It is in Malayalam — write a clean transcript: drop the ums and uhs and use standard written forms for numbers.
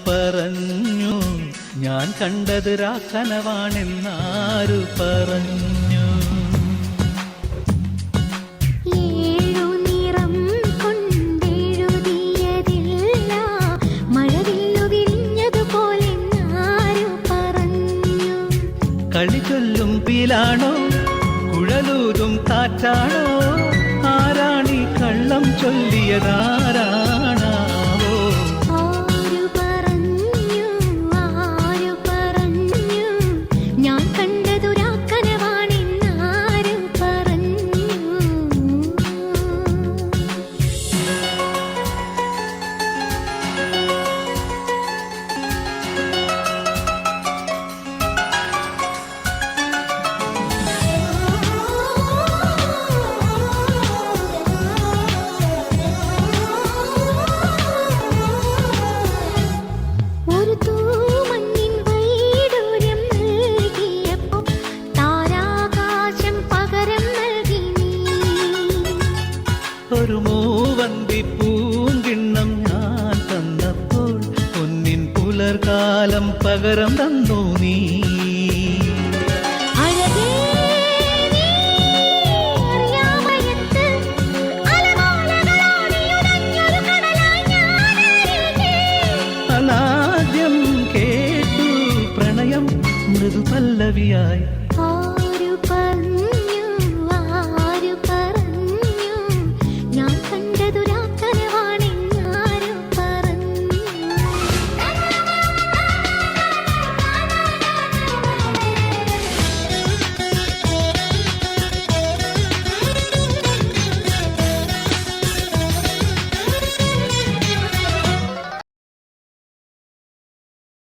പറഞ്ഞു ഞാൻ കണ്ടത് രാക്കനവാണെന്നാരു പറഞ്ഞു. ഏഴു നിറം കൊണ്ടെഴുതിയതില്ല മഴവില്ലു വിരിഞ്ഞതുപോലെന്നാരു പറഞ്ഞു. കളി ചൊല്ലും പീലാണോ കുഴലൂരും കാറ്റാണോ ആരാണി കള്ളം ചൊല്ലിയതാരാണാവോ. ആരു പറഞ്ഞു ഞാൻ കണ്ടതു രാക്കനവാണെന്നാരു പറഞ്ഞു. ഒരു തൂമഞ്ഞിൻ വൈഡൂര്യം നൽകിയപ്പോ താരാകാശം പകരം നൽകി നീ. ഒരു മൂവന്തി പൂങ്കിണ്ണം ഞാൻ തന്നപ്പോൾ പൊന്നിൻ പുലർകാലം പകരം തന്നു നീ. അഴകേ നീ അറിയാമയത്ത് അലകോലകളോടിയുലഞ്ഞൊരു കടലായി ഞാനരികെ. അനാദ്യം കേട്ടു പ്രണയം മൃദു പല്ലവിയായി